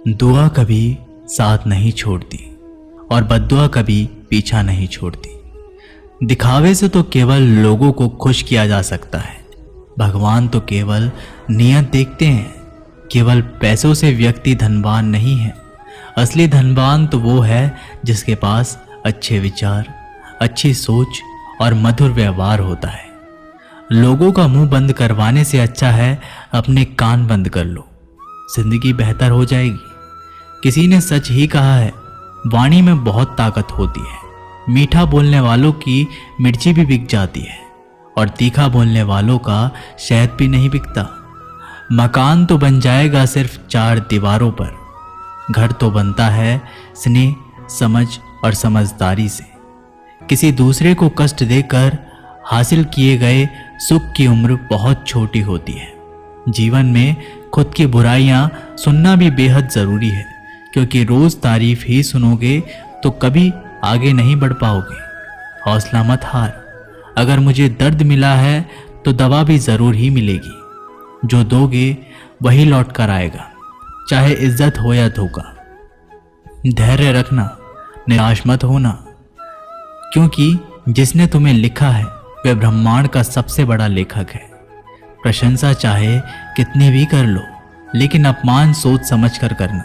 दुआ कभी साथ नहीं छोड़ती और बद्दुआ कभी पीछा नहीं छोड़ती। दिखावे से तो केवल लोगों को खुश किया जा सकता है। भगवान तो केवल नियत देखते हैं। केवल पैसों से व्यक्ति धनवान नहीं है। असली धनवान तो वो है जिसके पास अच्छे विचार, अच्छी सोच और मधुर व्यवहार होता है। लोगों का मुंह बंद करवाने से अच्छा है अपने कान बंद कर लो, जिंदगी बेहतर हो जाएगी। किसी ने सच ही कहा है, वाणी में बहुत ताकत होती है। मीठा बोलने वालों की मिर्ची भी बिक जाती है और तीखा बोलने वालों का शहद भी नहीं बिकता। मकान तो बन जाएगा सिर्फ 4 दीवारों पर, घर तो बनता है स्नेह, समझ और समझदारी से। किसी दूसरे को कष्ट देकर हासिल किए गए सुख की उम्र बहुत छोटी होती है। जीवन में खुद की बुराइयां सुनना भी बेहद जरूरी है, क्योंकि रोज तारीफ ही सुनोगे तो कभी आगे नहीं बढ़ पाओगे। हौसला मत हार। अगर मुझे दर्द मिला है तो दवा भी जरूर ही मिलेगी। जो दोगे वही लौट कर आएगा, चाहे इज्जत हो या धोखा। धैर्य रखना, निराश मत होना, क्योंकि जिसने तुम्हें लिखा है वह ब्रह्मांड का सबसे बड़ा लेखक है। प्रशंसा चाहे कितनी भी कर लो, लेकिन अपमान सोच समझ कर करना,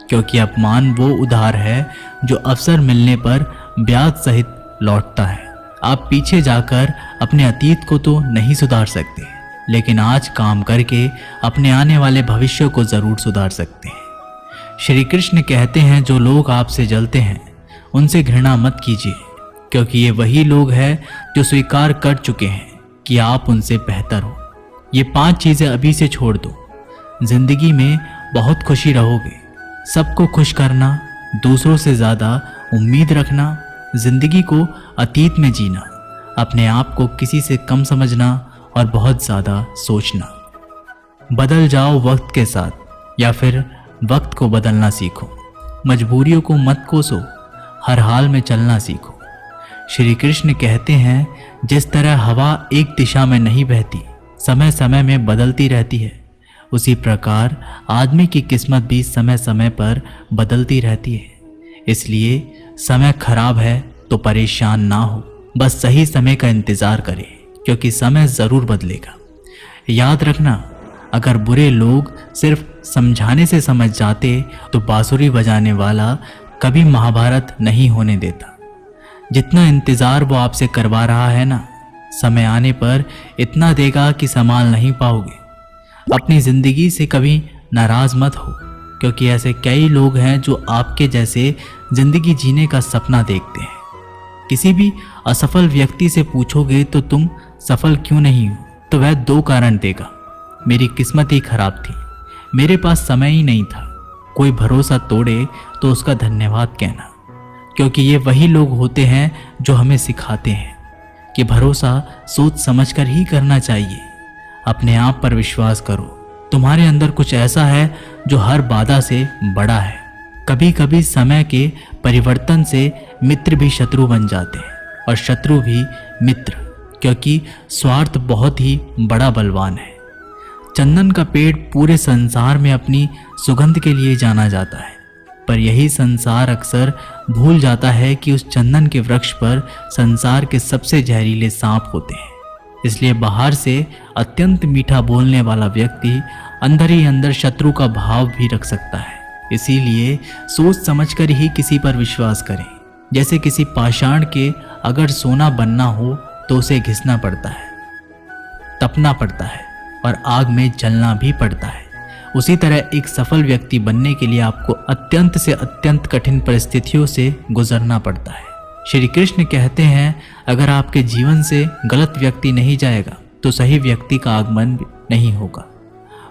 क्योंकि अपमान वो उधार है जो अवसर मिलने पर ब्याज सहित लौटता है। आप पीछे जाकर अपने अतीत को तो नहीं सुधार सकते, लेकिन आज काम करके अपने आने वाले भविष्य को जरूर सुधार सकते हैं। श्री कृष्ण कहते हैं, जो लोग आपसे जलते हैं उनसे घृणा मत कीजिए, क्योंकि ये वही लोग हैं जो स्वीकार कर चुके हैं कि आप उनसे बेहतर हो। ये 5 चीजें अभी से छोड़ दो। जिंदगी में बहुत खुशी रहोगे। सबको खुश करना, दूसरों से ज्यादा उम्मीद रखना, जिंदगी को अतीत में जीना, अपने आप को किसी से कम समझना और बहुत ज्यादा सोचना। बदल जाओ वक्त के साथ, या फिर वक्त को बदलना सीखो। मजबूरियों को मत कोसो, हर हाल में चलना सीखो। श्री कृष्ण कहते हैं, जिस तरह हवा एक दिशा में नहीं बहती, समय समय में बदलती रहती है, उसी प्रकार आदमी की किस्मत भी समय समय पर बदलती रहती है। इसलिए समय खराब है तो परेशान ना हो, बस सही समय का इंतजार करें, क्योंकि समय जरूर बदलेगा। याद रखना, अगर बुरे लोग सिर्फ समझाने से समझ जाते तो बांसुरी बजाने वाला कभी महाभारत नहीं होने देता। जितना इंतजार वो आपसे करवा रहा है ना, समय आने पर इतना देगा कि संभाल नहीं पाओगे। अपनी जिंदगी से कभी नाराज मत हो, क्योंकि ऐसे कई लोग हैं जो आपके जैसे जिंदगी जीने का सपना देखते हैं। किसी भी असफल व्यक्ति से पूछोगे तो तुम सफल क्यों नहीं हो, तो वह 2 कारण देगा। मेरी किस्मत ही खराब थी, मेरे पास समय ही नहीं था। कोई भरोसा तोड़े तो उसका धन्यवाद कहना, क्योंकि ये वही लोग होते हैं जो हमें सिखाते हैं कि भरोसा सोच समझकर ही करना चाहिए। अपने आप पर विश्वास करो, तुम्हारे अंदर कुछ ऐसा है जो हर बाधा से बड़ा है। कभी कभी समय के परिवर्तन से मित्र भी शत्रु बन जाते हैं और शत्रु भी मित्र, क्योंकि स्वार्थ बहुत ही बड़ा बलवान है। चंदन का पेड़ पूरे संसार में अपनी सुगंध के लिए जाना जाता है, पर यही संसार अक्सर भूल जाता है कि उस चंदन के वृक्ष पर संसार के सबसे जहरीले सांप होते हैं। इसलिए बाहर से अत्यंत मीठा बोलने वाला व्यक्ति अंदर ही अंदर शत्रु का भाव भी रख सकता है। इसीलिए सोच समझकर ही किसी पर विश्वास करें। जैसे किसी पाषाण के अगर सोना बनना हो तो उसे घिसना पड़ता है, तपना पड़ता है और आग में जलना भी पड़ता है। उसी तरह एक सफल व्यक्ति बनने के लिए आपको अत्यंत से अत्यंत कठिन परिस्थितियों से गुजरना पड़ता है। श्री कृष्ण कहते हैं, अगर आपके जीवन से गलत व्यक्ति नहीं जाएगा तो सही व्यक्ति का आगमन नहीं होगा।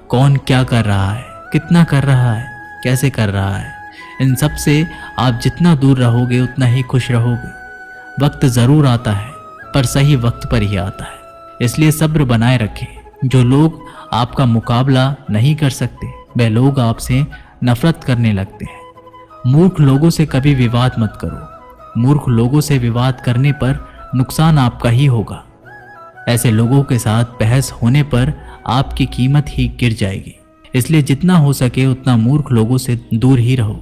कौन क्या कर रहा है, कितना कर रहा है, कैसे कर रहा है, इन सब से आप जितना दूर रहोगे उतना ही खुश रहोगे। वक्त जरूर आता है, पर सही वक्त पर ही आता है। इसलिए सब्र बनाए रखें। जो लोग आपका मुकाबला नहीं कर सकते, वे लोग आपसे नफरत करने लगते हैं। मूर्ख लोगों से कभी विवाद मत करो। मूर्ख लोगों से विवाद करने पर नुकसान आपका ही होगा। ऐसे लोगों के साथ बहस होने पर आपकी कीमत ही गिर जाएगी। इसलिए जितना हो सके उतना मूर्ख लोगों से दूर ही रहो।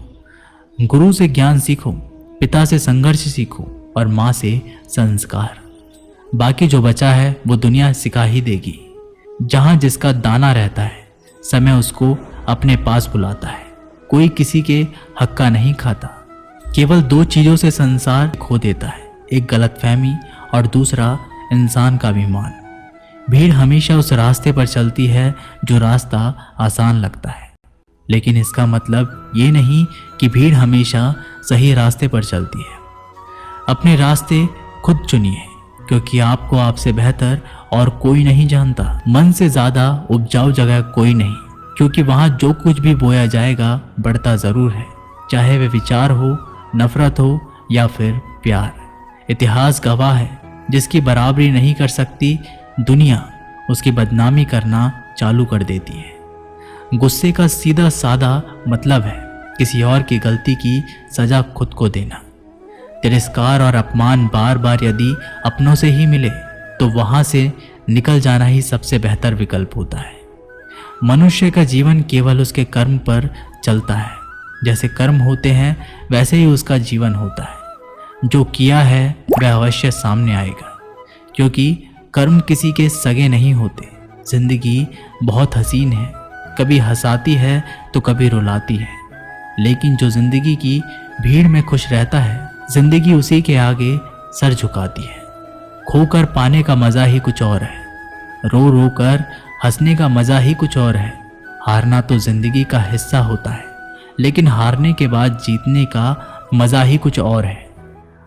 गुरु से ज्ञान सीखो, पिता से संघर्ष सीखो और माँ से संस्कार। बाकी जो बचा है वो दुनिया सिखा ही देगी। जहाँ जिसका दाना रहता है, समय उसको अपने पास बुलाता है। कोई किसी के हक का नहीं खाता। केवल दो चीज़ों से संसार खो देता है, एक गलतफहमी और दूसरा इंसान का अभिमान। भीड़ हमेशा उस रास्ते पर चलती है जो रास्ता आसान लगता है, लेकिन इसका मतलब ये नहीं कि भीड़ हमेशा सही रास्ते पर चलती है। अपने रास्ते खुद चुनिए, क्योंकि आपको आपसे बेहतर और कोई नहीं जानता। मन से ज़्यादा उपजाऊ जगह कोई नहीं, क्योंकि वहाँ जो कुछ भी बोया जाएगा बढ़ता ज़रूर है, चाहे वे विचार हो, नफरत हो या फिर प्यार। इतिहास गवाह है, जिसकी बराबरी नहीं कर सकती दुनिया, उसकी बदनामी करना चालू कर देती है। गुस्से का सीधा साधा मतलब है किसी और की गलती की सजा खुद को देना। तिरस्कार और अपमान बार बार यदि अपनों से ही मिले तो वहाँ से निकल जाना ही सबसे बेहतर विकल्प होता है। मनुष्य का जीवन केवल उसके कर्म पर चलता है। जैसे कर्म होते हैं वैसे ही उसका जीवन होता है। जो किया है वह अवश्य सामने आएगा, क्योंकि कर्म किसी के सगे नहीं होते। जिंदगी बहुत हसीन है, कभी हंसाती है तो कभी रुलाती है, लेकिन जो जिंदगी की भीड़ में खुश रहता है, जिंदगी उसी के आगे सर झुकाती है। खोकर पाने का मज़ा ही कुछ और है, रो रो कर हंसने का मज़ा ही कुछ और है। हारना तो जिंदगी का हिस्सा होता है, लेकिन हारने के बाद जीतने का मज़ा ही कुछ और है।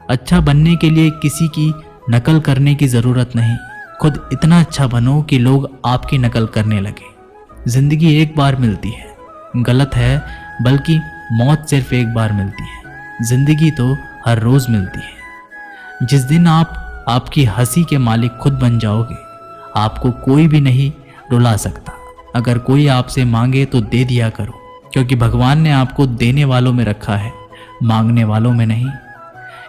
अच्छा बनने के लिए किसी की नकल करने की ज़रूरत नहीं, खुद इतना अच्छा बनो कि लोग आपकी नकल करने लगे। जिंदगी एक बार मिलती है, गलत है, बल्कि मौत सिर्फ एक बार मिलती है। जिंदगी तो हर रोज़ मिलती है। जिस दिन आप आपकी हंसी के मालिक खुद बन जाओगे, आपको कोई भी नहीं रुला सकता। अगर कोई आपसे मांगे तो दे दिया करो, क्योंकि भगवान ने आपको देने वालों में रखा है, मांगने वालों में नहीं।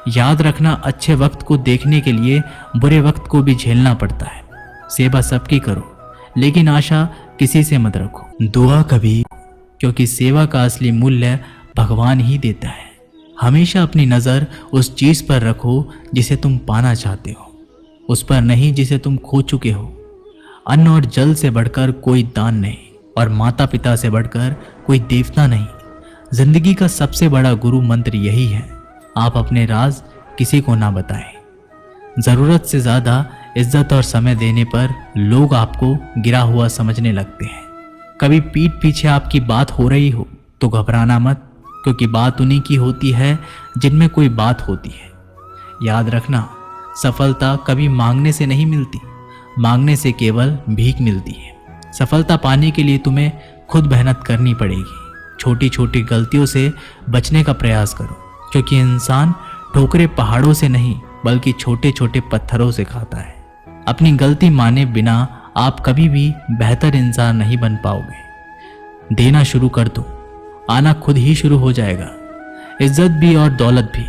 याद रखना, अच्छे वक्त को देखने के लिए बुरे वक्त को भी झेलना पड़ता है। सेवा सबकी करो, लेकिन आशा किसी से मत रखो। दुआ कभी, क्योंकि सेवा का असली मूल्य भगवान ही देता है। हमेशा अपनी नज़र उस चीज़ पर रखो जिसे तुम पाना चाहते हो, उस पर नहीं जिसे तुम खो चुके हो। अन्न और जल से बढ़कर कोई दान नहीं, और माता पिता से बढ़कर कोई देवता नहीं। जिंदगी का सबसे बड़ा गुरु मंत्र यही है, आप अपने राज किसी को ना बताएं। ज़रूरत से ज़्यादा इज्जत और समय देने पर लोग आपको गिरा हुआ समझने लगते हैं। कभी पीठ पीछे आपकी बात हो रही हो तो घबराना मत, क्योंकि बात उन्हीं की होती है जिनमें कोई बात होती है। याद रखना, सफलता कभी मांगने से नहीं मिलती, मांगने से केवल भीख मिलती है। सफलता पाने के लिए तुम्हें खुद मेहनत करनी पड़ेगी। छोटी छोटी गलतियों से बचने का प्रयास करो, क्योंकि इंसान ठोकरे पहाड़ों से नहीं बल्कि छोटे छोटे पत्थरों से खाता है। अपनी गलती माने बिना आप कभी भी बेहतर इंसान नहीं बन पाओगे। देना शुरू कर दो, आना खुद ही शुरू हो जाएगा। इज्जत भी और दौलत भी।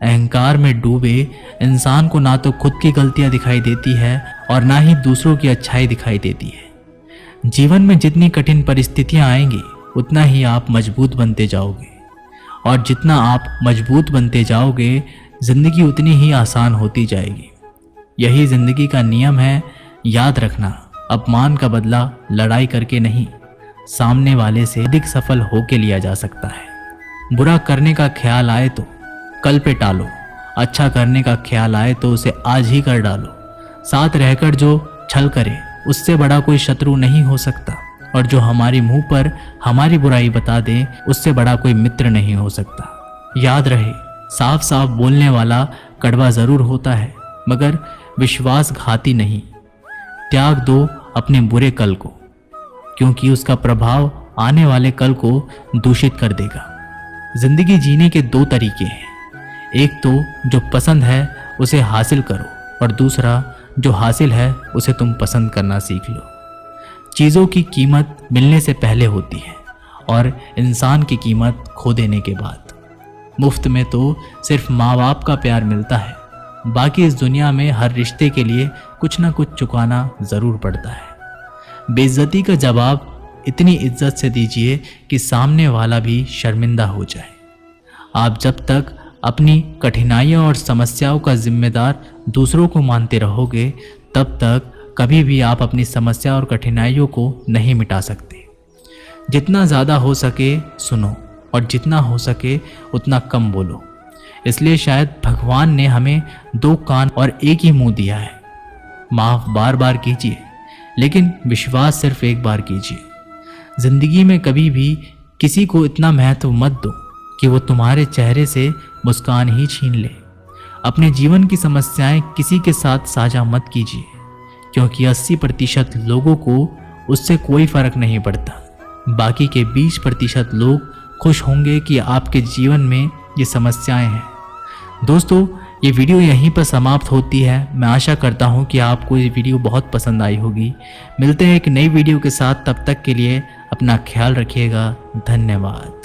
अहंकार में डूबे इंसान को ना तो खुद की गलतियां दिखाई देती है और ना ही दूसरों की अच्छाई दिखाई देती है। जीवन में जितनी कठिन परिस्थितियां आएंगी उतना ही आप मजबूत बनते जाओगे, और जितना आप मजबूत बनते जाओगे जिंदगी उतनी ही आसान होती जाएगी। यही जिंदगी का नियम है। याद रखना, अपमान का बदला लड़ाई करके नहीं, सामने वाले से अधिक सफल होके लिया जा सकता है। बुरा करने का ख्याल आए तो कल पे टालो, अच्छा करने का ख्याल आए तो उसे आज ही कर डालो। साथ रहकर जो छल करे उससे बड़ा कोई शत्रु नहीं हो सकता, और जो हमारी मुंह पर हमारी बुराई बता दे उससे बड़ा कोई मित्र नहीं हो सकता। याद रहे, साफ साफ बोलने वाला कड़वा जरूर होता है, मगर विश्वासघाती नहीं। त्याग दो अपने बुरे कल को, क्योंकि उसका प्रभाव आने वाले कल को दूषित कर देगा। जिंदगी जीने के दो तरीके हैं, एक तो जो पसंद है उसे हासिल करो, और दूसरा जो हासिल है उसे तुम पसंद करना सीख लो। चीज़ों की कीमत मिलने से पहले होती है, और इंसान की कीमत खो देने के बाद। मुफ्त में तो सिर्फ माँ बाप का प्यार मिलता है, बाकी इस दुनिया में हर रिश्ते के लिए कुछ ना कुछ चुकाना ज़रूर पड़ता है। बेइज्जती का जवाब इतनी इज्जत से दीजिए कि सामने वाला भी शर्मिंदा हो जाए। आप जब तक अपनी कठिनाइयों और समस्याओं का जिम्मेदार दूसरों को मानते रहोगे, तब तक कभी भी आप अपनी समस्या और कठिनाइयों को नहीं मिटा सकते। जितना ज़्यादा हो सके सुनो और जितना हो सके उतना कम बोलो। इसलिए शायद भगवान ने हमें 2 कान और एक ही मुंह दिया है। माफ़ बार बार कीजिए, लेकिन विश्वास सिर्फ एक बार कीजिए। जिंदगी में कभी भी किसी को इतना महत्व मत दो कि वो तुम्हारे चेहरे से मुस्कान ही छीन ले। अपने जीवन की समस्याएं किसी के साथ साझा मत कीजिए, क्योंकि 80% लोगों को उससे कोई फर्क नहीं पड़ता। बाकी के 20% लोग खुश होंगे कि आपके जीवन में ये समस्याएं हैं। दोस्तों, ये वीडियो यहीं पर समाप्त होती है। मैं आशा करता हूँ कि आपको ये वीडियो बहुत पसंद आई होगी। मिलते हैं एक नई वीडियो के साथ, तब तक के लिए अपना ख्याल रखिएगा। धन्यवाद।